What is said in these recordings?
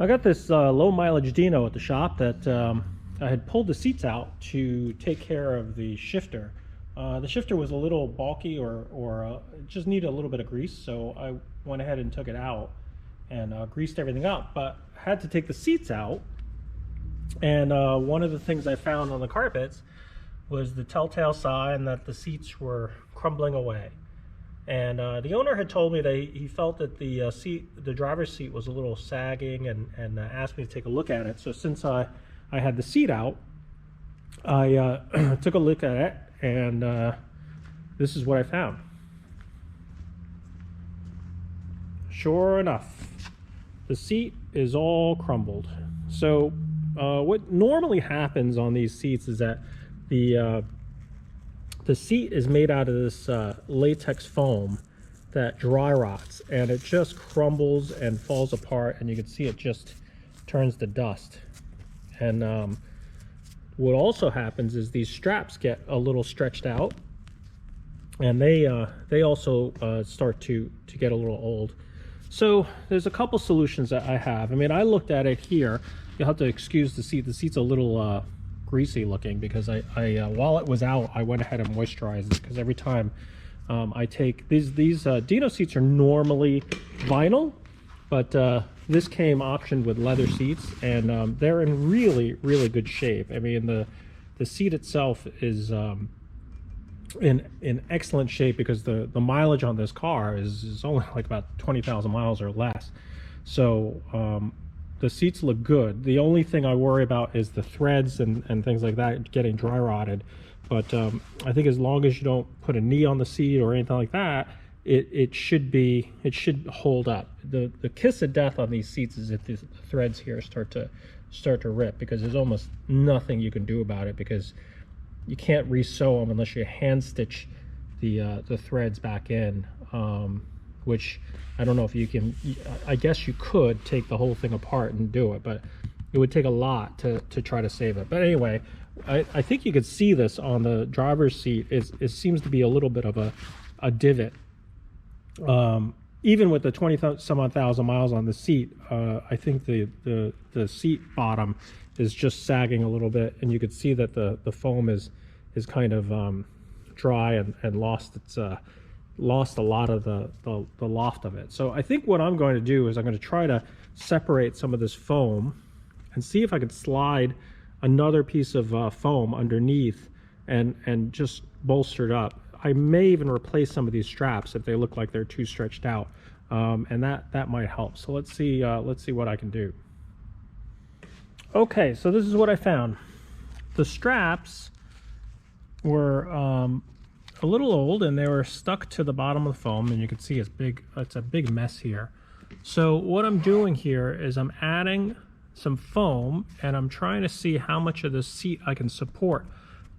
I got this low mileage Dino at the shop that I had pulled the seats out to take care of the shifter. The shifter was a little bulky or just needed a little bit of grease, so I went ahead and took it out and greased everything up, but had to take the seats out. And one of the things I found on the carpets was the telltale sign that the seats were crumbling away. And the owner had told me that he felt that the driver's seat was a little sagging, and asked me to take a look at it. So since I had the seat out, I took a look at it, and this is what I found. Sure enough, the seat is all crumbled. So what normally happens on these seats is that the seat is made out of this latex foam that dry rots, and it just crumbles and falls apart, and you can see it just turns to dust. And what also happens is these straps get a little stretched out, and they also start to get a little old. So there's a couple solutions that I have. I mean, I looked at it here. You'll have to excuse the seat. The seat's a little greasy looking because I while it was out, I went ahead and moisturized it, because every time I take these Dino seats are normally vinyl, but this came optioned with leather seats, and they're in really good shape. I mean, the seat itself is in excellent shape, because the mileage on this car is only like about 20,000 miles or less. So the seats look good. The only thing I worry about is the threads and things like that getting dry rotted. But I think as long as you don't put a knee on the seat or anything like that, it should hold up. The kiss of death on these seats is if the threads here start to rip, because there's almost nothing you can do about it, because you can't re-sew them unless you hand stitch the threads back in, which I don't know if you can. I guess you could take the whole thing apart and do it, but it would take a lot to try to save it. But anyway, I think you could see this on the driver's seat. It seems to be a little bit of a divot. Even with the 20-some-odd thousand miles on the seat, I think the seat bottom is just sagging a little bit, and you could see that the foam is kind of dry and lost a lot of the loft of it. So I think what I'm going to do is I'm going to try to separate some of this foam and see if I can slide another piece of foam underneath and just bolster it up. I may even replace some of these straps if they look like they're too stretched out, and that might help. So let's see what I can do. Okay, so this is what I found. The straps were a little old, and they were stuck to the bottom of the foam, and you can see it's a big mess here. So what I'm doing here is I'm adding some foam, and I'm trying to see how much of the seat I can support.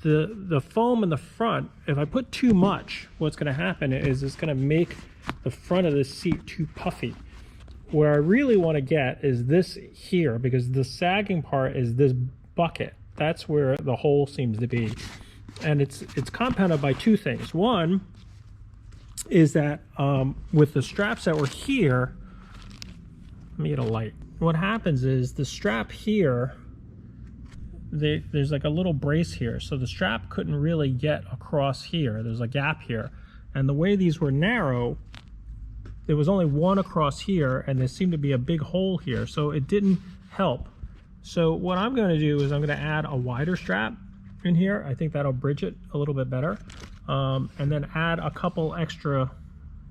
The foam in the front, if I put too much, what's going to happen is it's going to make the front of the seat too puffy. Where I really want to get is this here, because the sagging part is this bucket. That's where the hole seems to be. And it's compounded by two things. One is that with the straps that were here, let me get a light. What happens is the strap here, there's like a little brace here, so the strap couldn't really get across here. There's a gap here, and the way these were narrow, there was only one across here, and there seemed to be a big hole here, so it didn't help. So what I'm going to do is I'm going to add a wider strap in here. I think that'll bridge it a little bit better, and then add a couple extra,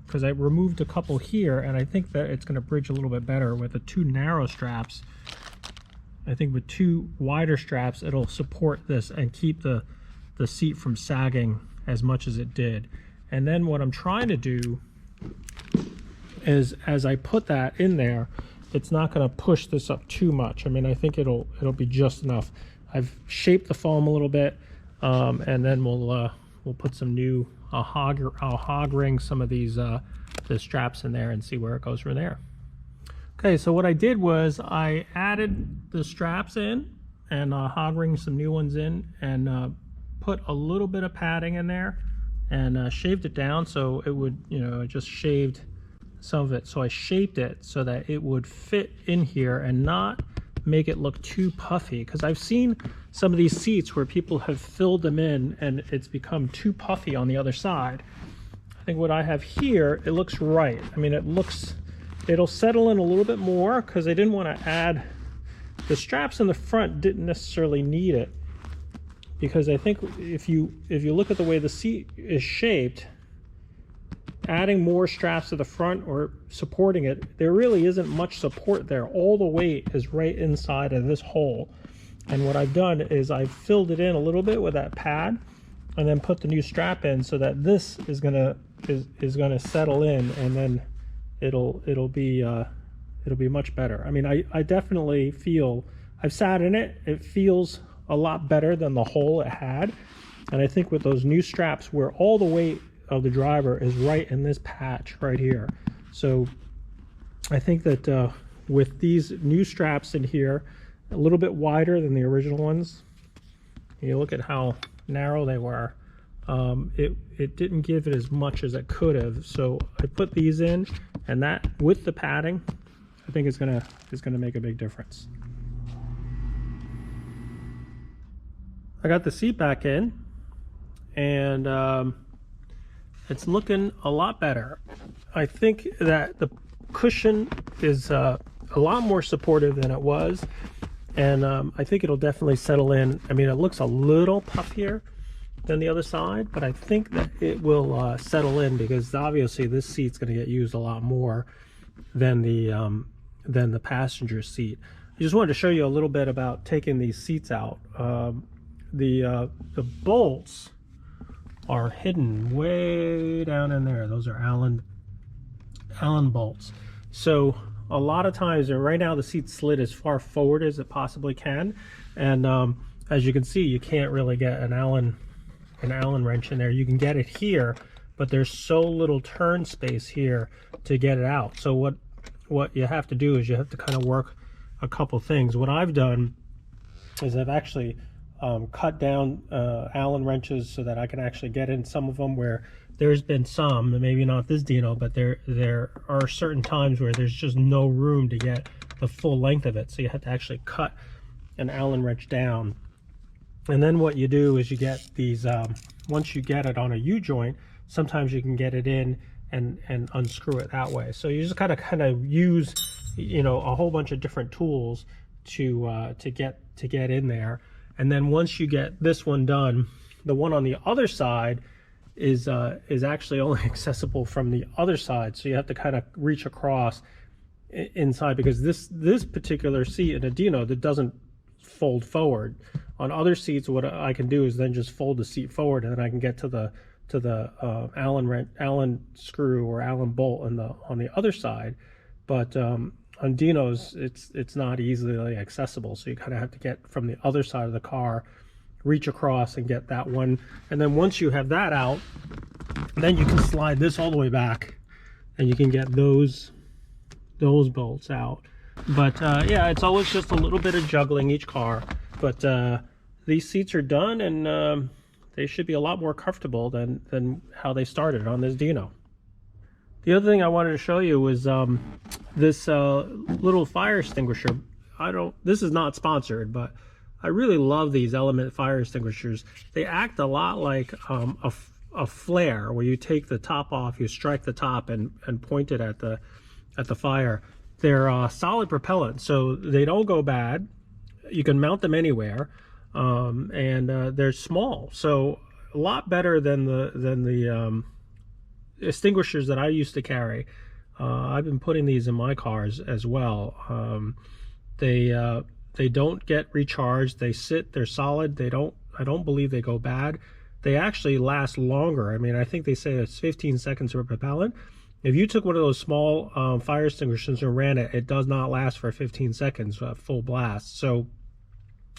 because I removed a couple here, and I think that it's going to bridge a little bit better with the two narrow straps. I think with two wider straps, it'll support this and keep the seat from sagging as much as it did. And then what I'm trying to do is, as I put that in there, it's not going to push this up too much. I mean, I think it'll be just enough. I've shaped the foam a little bit, and then we'll put some new. I'll hog ring some of these the straps in there and see where it goes from there. Okay, so what I did was I added the straps in and hog ring some new ones in, and put a little bit of padding in there, and shaved it down so it would, it just shaved some of it, so I shaped it so that it would fit in here and not make it look too puffy, because I've seen some of these seats where people have filled them in and it's become too puffy on the other side. I think what I have here, it looks right. I mean, it'll settle in a little bit more because I didn't want to add, the straps in the front didn't necessarily need it, because I think if you look at the way the seat is shaped, adding more straps to the front or supporting it, there really isn't much support there. All the weight is right inside of this hole. And what I've done is I've filled it in a little bit with that pad and then put the new strap in so that this is gonna settle in, and then it'll be much better. I mean, I definitely feel, I've sat in it, it feels a lot better than the hole it had. And I think with those new straps where all the weight of the driver is right in this patch right here, so I think that with these new straps in here, a little bit wider than the original ones, you look at how narrow they were, it didn't give it as much as it could have. So I put these in, and that with the padding, I think is gonna make a big difference. I got the seat back in, and it's looking a lot better. I think that the cushion is a lot more supportive than it was, and I think it'll definitely settle in. I mean, it looks a little puffier than the other side, but I think that it will settle in, because obviously this seat's going to get used a lot more than the passenger seat. I just wanted to show you a little bit about taking these seats out. The bolts are hidden way down in there. Those are Allen bolts. So a lot of times, and right now the seat's slid as far forward as it possibly can, and as you can see, you can't really get an Allen wrench in there. You can get it here, but there's so little turn space here to get it out. So what you have to do is you have to kind of work a couple things. What I've done is I've actually cut down Allen wrenches so that I can actually get in some of them where there's been some, maybe not this Dino, but there are certain times where there's just no room to get the full length of it. So you have to actually cut an Allen wrench down. And then what you do is you get these, once you get it on a U-joint, sometimes you can get it in and unscrew it that way. So you just kind of use, you know, a whole bunch of different tools to get in there. And then once you get this one done, the one on the other side is actually only accessible from the other side. So you have to kind of reach across inside, because this particular seat in a Dino, that doesn't fold forward. On other seats, what I can do is then just fold the seat forward, and then I can get to the Allen screw or Allen bolt on the other side. But on Dinos, it's not easily accessible, so you kind of have to get from the other side of the car, reach across and get that one. And then once you have that out, then you can slide this all the way back, and you can get those bolts out. But yeah, it's always just a little bit of juggling each car. But these seats are done, and they should be a lot more comfortable than how they started on this Dino. The other thing I wanted to show you was this little fire extinguisher. This is not sponsored, but I really love these Element fire extinguishers. They act a lot like a flare, where you take the top off, you strike the top and point it at the fire. They're solid propellant, so they don't go bad. You can mount them anywhere, and they're small, so a lot better than the extinguishers that I used to carry. I've been putting these in my cars as well. They don't get recharged. They sit. They're solid. I don't believe they go bad. They actually last longer. I mean, I think they say it's 15 seconds per propellant. If you took one of those small fire extinguishers and ran it, it does not last for 15 seconds full blast. So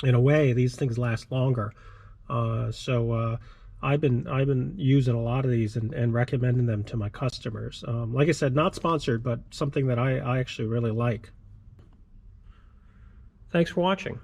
in a way, these things last longer. I've been using a lot of these and recommending them to my customers. Like I said, not sponsored, but something that I actually really like. Thanks for watching.